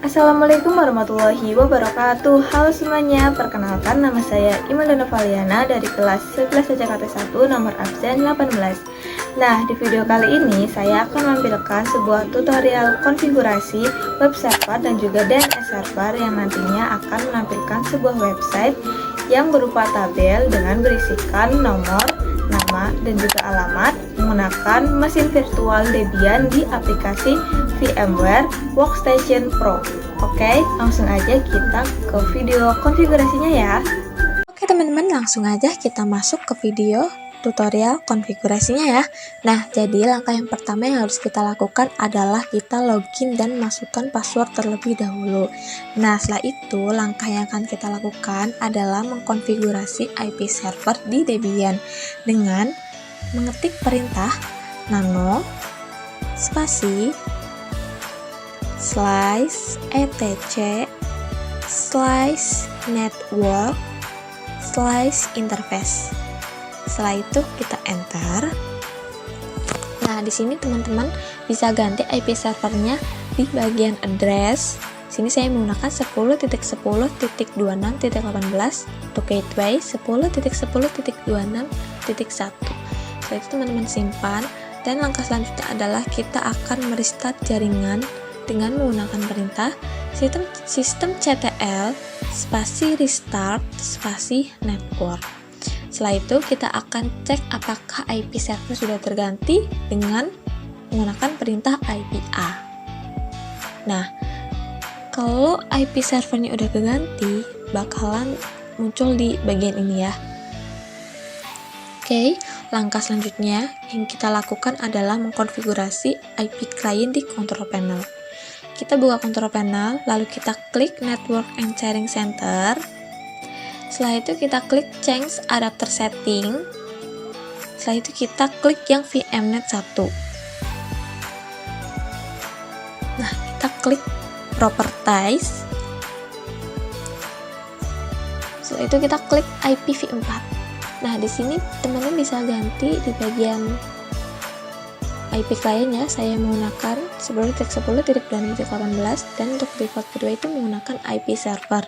Assalamualaikum warahmatullahi wabarakatuh. Halo semuanya, perkenalkan nama saya Imelda Novaliana dari kelas 11 CKT 1 nomor absen 18. Nah, di video kali ini saya akan menampilkan sebuah tutorial konfigurasi web server dan juga DNS server yang nantinya akan menampilkan sebuah website yang berupa tabel dengan berisikan nomor, nama, dan juga alamat menggunakan mesin virtual Debian di aplikasi VMware Workstation Pro. Oke, langsung aja kita ke video konfigurasinya ya. Oke teman-teman, langsung aja kita masuk ke video tutorial konfigurasinya ya. Nah, jadi langkah yang pertama yang harus kita lakukan adalah kita login dan masukkan password terlebih dahulu. Nah, setelah itu langkah yang akan kita lakukan adalah mengkonfigurasi IP server di Debian dengan mengetik perintah nano spasi slice etc slice network slice interface. Setelah itu kita enter. Nah, di sini teman-teman bisa ganti IP servernya di bagian address. Sini saya menggunakan 10.10.26.18 untuk gateway 10.10.26.1. Setelah itu teman-teman simpan, dan langkah selanjutnya adalah kita akan merestart jaringan dengan menggunakan perintah systemctl spasi restart spasi network. Setelah itu kita akan cek apakah IP server sudah terganti dengan menggunakan perintah IPA. Nah, kalau IP servernya udah keganti, bakalan muncul di bagian ini ya. Oke, langkah selanjutnya yang kita lakukan adalah mengkonfigurasi IP client di control panel. Kita buka control panel, lalu kita klik Network and Sharing Center. Setelah itu kita klik Change Adapter Setting. Setelah itu kita klik yang VMnet 1. Nah, kita klik Properties. Setelah itu kita klik IPv4. Nah, di sini teman-teman bisa ganti di bagian IP client ya. Saya menggunakan 10.10.26.18 dan untuk default kedua itu menggunakan IP server.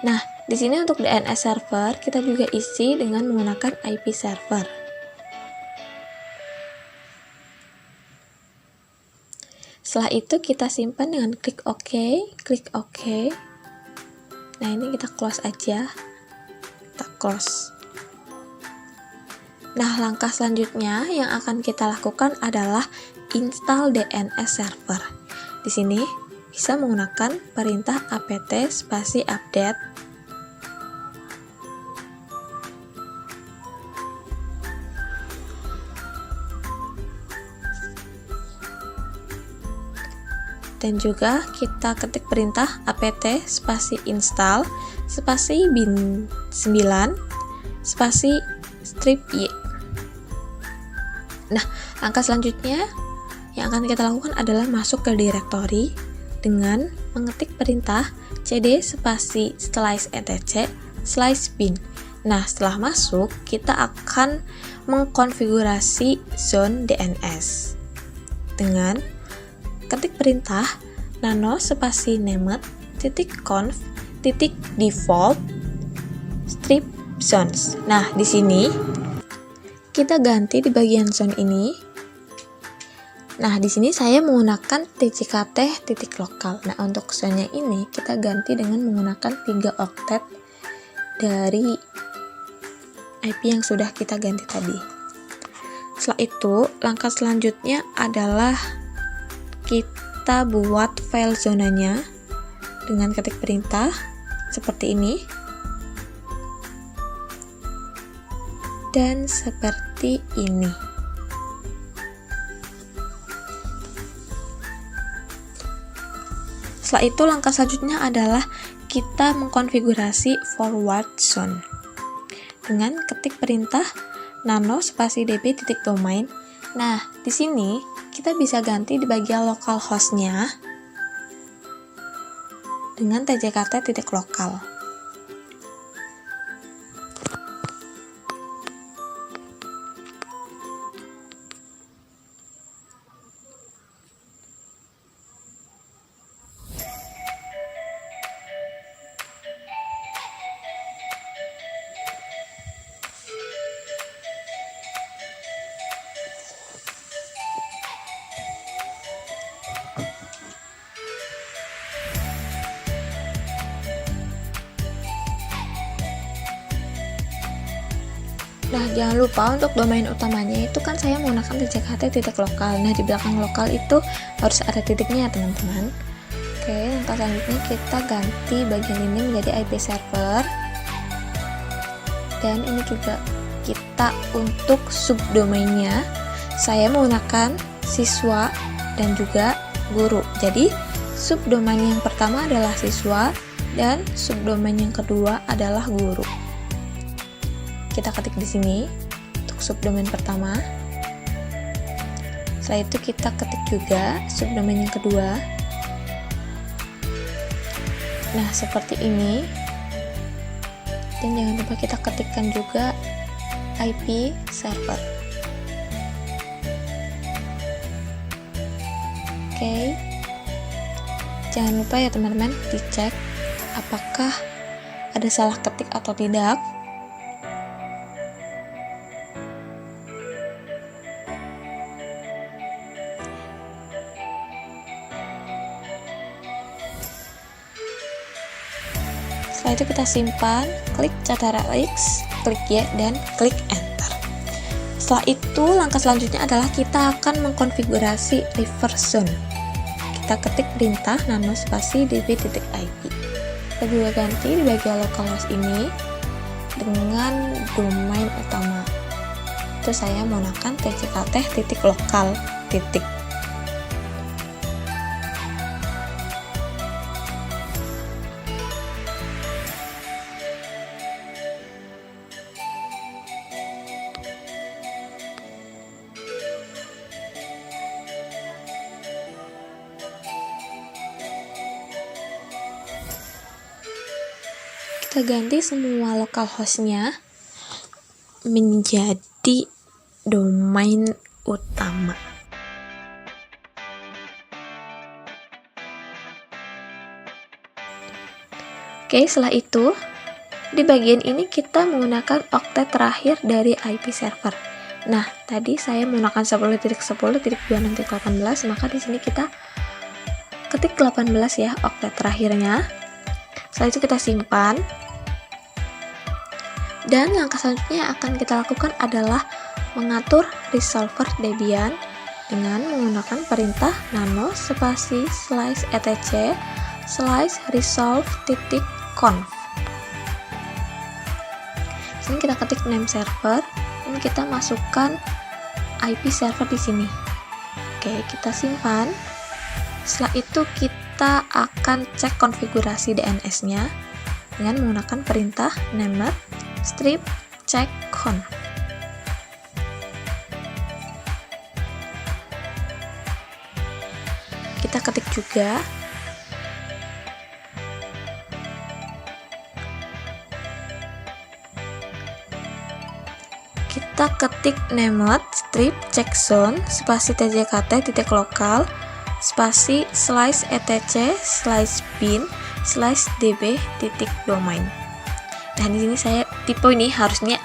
Nah, di sini untuk DNS server kita juga isi dengan menggunakan IP server. Setelah itu kita simpan dengan klik OK, klik OK. Nah, ini kita close aja. Kita close. Nah, langkah selanjutnya yang akan kita lakukan adalah install DNS server. Di sini bisa menggunakan perintah apt spasi update. Dan juga kita ketik perintah apt spasi install spasi bin 9 spasi strip y. Nah, langkah selanjutnya yang akan kita lakukan adalah masuk ke directory dengan mengetik perintah cd spasi slice etc slice bin. Nah, setelah masuk, kita akan mengkonfigurasi zone DNS dengan ketik perintah nano spasi named .conf .default strip zones. Nah, di sini kita ganti di bagian zone ini. Nah, di sini saya menggunakan tjkt.local. Nah, untuk zone-nya ini kita ganti dengan menggunakan 3 oktet dari IP yang sudah kita ganti tadi. Setelah itu, langkah selanjutnya adalah kita buat file zonanya dengan ketik perintah seperti ini. Dan seperti ini. Setelah itu langkah selanjutnya adalah kita mengkonfigurasi forward zone dengan ketik perintah nano spasi db.domain. Nah, di sini kita bisa ganti di bagian localhost-nya dengan tjkt.local. Nah, jangan lupa untuk domain utamanya itu kan saya menggunakan tjkt titik lokal. Nah, di belakang lokal itu harus ada titiknya ya teman-teman. Oke, langkah selanjutnya kita ganti bagian ini menjadi IP server. Dan ini juga kita untuk subdomainnya, saya menggunakan siswa dan juga guru. Jadi, subdomain yang pertama adalah siswa dan subdomain yang kedua adalah guru. Kita ketik di sini untuk subdomain pertama. Setelah itu kita ketik juga subdomain yang kedua. Nah, seperti ini. Dan jangan lupa kita ketikkan juga IP server. Oke. Jangan lupa ya teman-teman dicek apakah ada salah ketik atau tidak. Setelah itu kita simpan, klik Ctrl+X, klik Y, dan klik Enter. Setelah itu, langkah selanjutnya adalah kita akan mengkonfigurasi reverse zone. Kita ketik perintah nano spasi db.ip. Kita juga ganti di bagian localhost ini dengan domain utama. Itu saya menggunakan tjkt titik lokal titik. Kita ganti semua localhost-nya menjadi domain utama. Oke, setelah itu di bagian ini kita menggunakan oktet terakhir dari IP server. Nah, tadi saya menggunakan 10.10.26.18, maka di sini kita ketik 18 ya, oktet terakhirnya. Setelah itu kita simpan. Dan langkah selanjutnya yang akan kita lakukan adalah mengatur resolver Debian dengan menggunakan perintah nano spasi /etc /resolve.conf. Sini kita ketik name server dan kita masukkan IP server di sini. Oke, kita simpan. Setelah itu kita akan cek konfigurasi DNS-nya dengan menggunakan perintah namer strip check conf. Kita ketik juga kita ketik named strip checkzone spasi tjkt titik lokal spasi /etc /bin /db titik domain. Nah, di sini saya tipe ini harusnya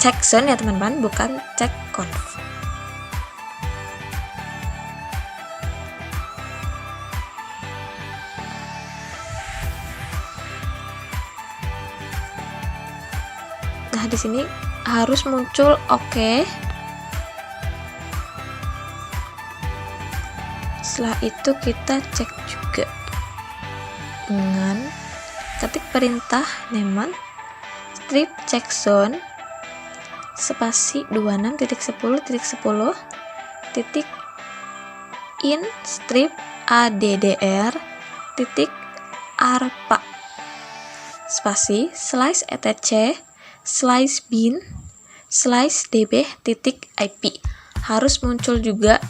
checkzone ya teman-teman, bukan check conf. Nah, di sini harus muncul oke. Setelah itu kita cek juga dengan ketik perintah named strip checkzone spasi 26.10.10 strip addr arpa spasi /etc /bin /db ip. Harus muncul juga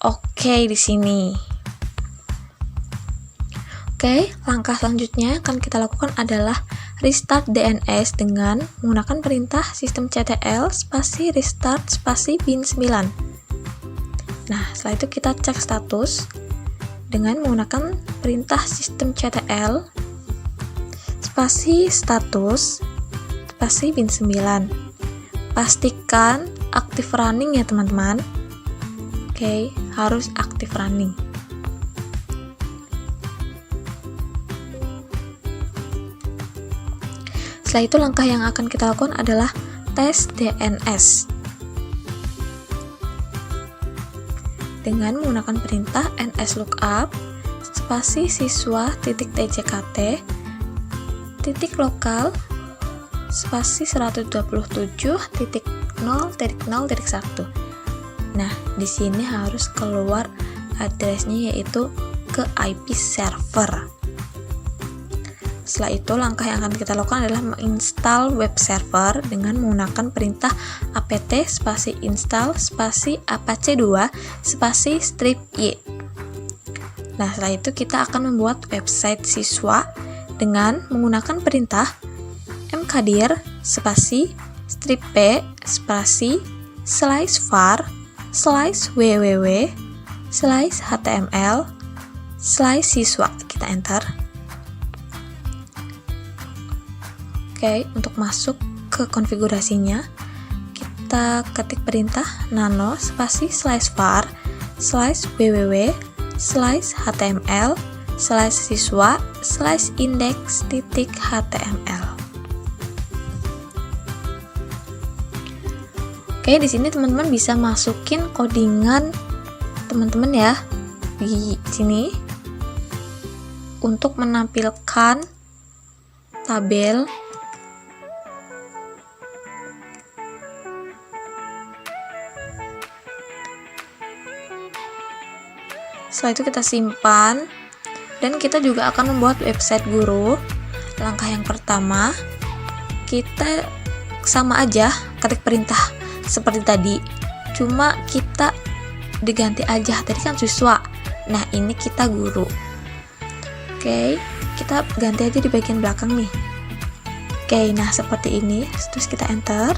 oke di sini. Oke, langkah selanjutnya yang akan kita lakukan adalah restart DNS dengan menggunakan perintah systemctl spasi restart spasi bin 9. Nah, setelah itu kita cek status dengan menggunakan perintah systemctl spasi status spasi bin 9. Pastikan aktif running ya teman-teman. Oke, harus aktif running. Setelah itu langkah yang akan kita lakukan adalah tes DNS dengan menggunakan perintah nslookup spasi siswa .tjkt .lokal spasi 127.0.0.1. Nah, di sini harus keluar addressnya, yaitu ke IP server. Setelah itu, langkah yang akan kita lakukan adalah menginstal web server dengan menggunakan perintah apt spasi install spasi apache2 spasi strip y. Nah, setelah itu kita akan membuat website siswa dengan menggunakan perintah mkdir spasi strip p spasi /var /www/html/siswa. Kita enter. Oke, untuk masuk ke konfigurasinya, kita ketik perintah nano spasi /var /www/siswa/index.html. Oke, di sini teman-teman bisa masukin codingan teman-teman ya di sini untuk menampilkan tabel Setelah itu kita simpan, dan kita juga akan membuat website guru. Langkah yang pertama, kita sama aja ketik perintah seperti tadi, cuma kita diganti aja. Tadi kan siswa, nah ini kita guru. Oke, kita ganti aja di bagian belakang nih. Oke, nah seperti ini. Terus kita enter.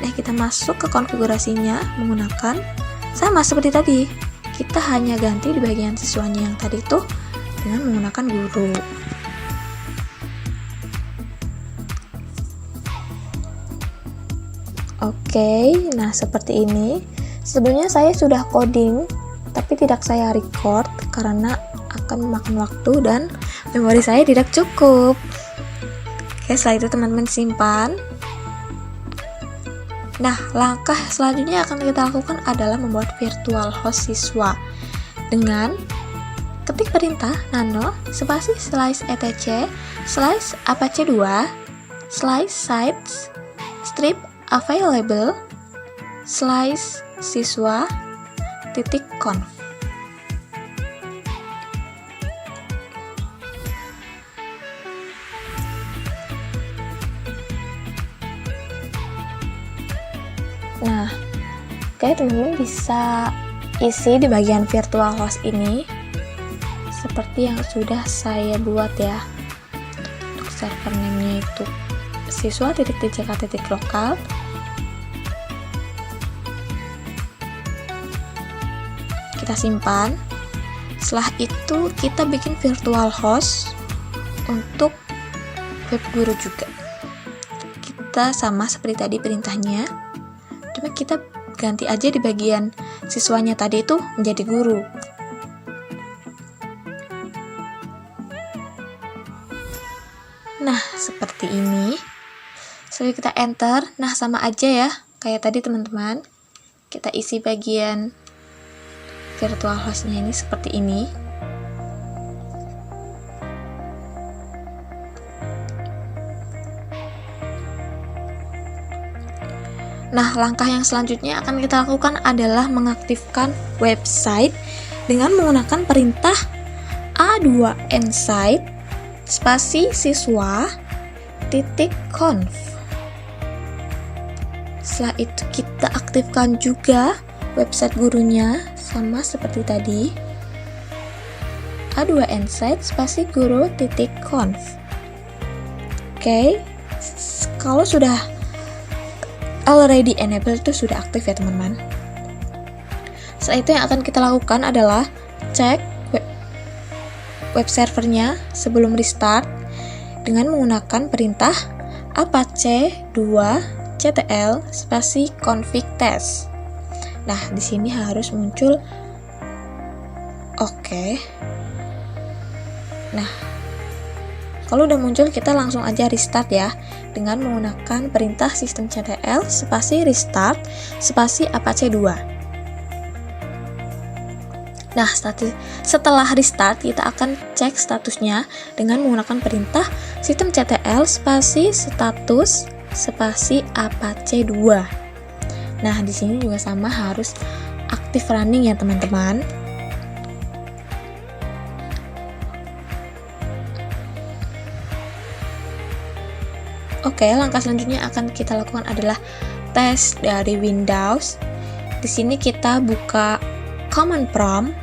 Nah, kita masuk ke konfigurasinya menggunakan sama seperti tadi. Kita hanya ganti di bagian siswanya yang tadi tuh dengan menggunakan guru. Oke, nah seperti ini. Sebelumnya saya sudah coding, tapi tidak saya record karena akan memakan waktu dan memori saya tidak cukup. Oke, setelah itu teman-teman simpan. Nah, langkah selanjutnya yang akan kita lakukan adalah membuat virtual host siswa dengan ketik perintah nano spasi /etc /apache2 /sites strip available /siswa.conf. Nah, oke, teman-teman bisa isi di bagian virtual host ini seperti yang sudah saya buat ya. Untuk server name-nya itu siswa.tjkt.lokal. Kita simpan. Setelah itu kita bikin virtual host untuk web guru juga. Kita sama seperti tadi perintahnya, cuma kita ganti aja di bagian siswanya tadi itu menjadi guru. Nah, seperti ini. Setelah kita enter, nah sama aja ya kayak tadi teman-teman. Kita isi bagian virtual hostnya ini seperti ini. Nah, langkah yang selanjutnya akan kita lakukan adalah mengaktifkan website dengan menggunakan perintah a2nsite spasi siswa.conf. Setelah itu kita aktifkan juga website gurunya sama seperti tadi, a2nsite spasi guru.conf. Oke, kalau sudah already enabled itu sudah aktif ya teman-teman. Setelah itu yang akan kita lakukan adalah cek web servernya sebelum restart dengan menggunakan perintah apache2 ctl spasi config test. Nah, di sini harus muncul oke. Nah, Kalau udah muncul, kita langsung aja restart ya, dengan menggunakan perintah systemctl spasi restart spasi apache 2. Nah, setelah restart, kita akan cek statusnya dengan menggunakan perintah systemctl spasi status spasi apache 2. Nah, di sini juga sama, harus aktif running ya teman-teman. Oke, langkah selanjutnya akan kita lakukan adalah tes dari Windows. Di sini kita buka command prompt.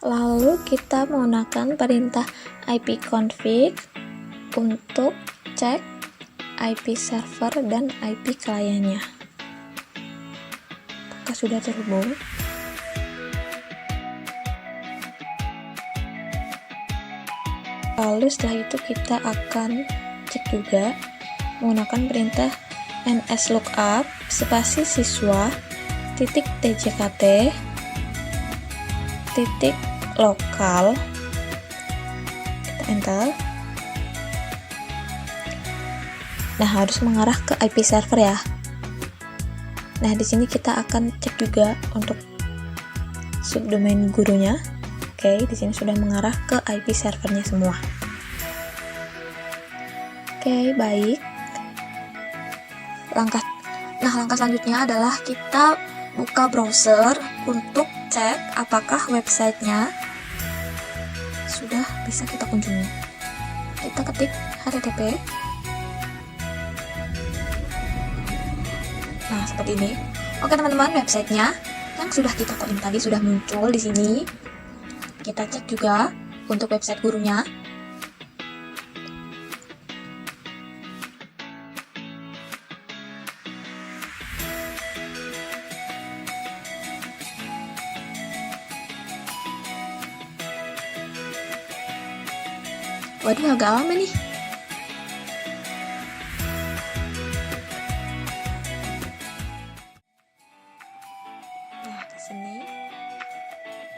Lalu kita menggunakan perintah ipconfig untuk cek IP server dan IP kliennya. Apakah sudah terhubung? Lalu setelah itu kita akan cek juga menggunakan perintah nslookup spasi siswa titik tjkt titik lokal, kita enter. Nah, harus mengarah ke IP server ya. Nah, di sini kita akan cek juga untuk subdomain gurunya. Oke, di sini sudah mengarah ke IP servernya semua. Oke, baik. Langkah selanjutnya adalah kita buka browser untuk cek apakah websitenya sudah bisa kita kunjungi. Kita ketik http. Nah, seperti ini. Oke teman-teman, websitenya yang sudah kita koin tadi sudah muncul di sini. Kita cek juga untuk website gurunya. Waduh, agak lama nih. Nah, di sini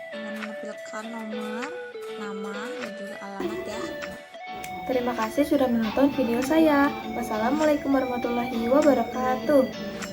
dengan menampilkan nomor, nama, dan juga alamat ya. Terima kasih sudah menonton video saya. Wassalamualaikum warahmatullahi wabarakatuh.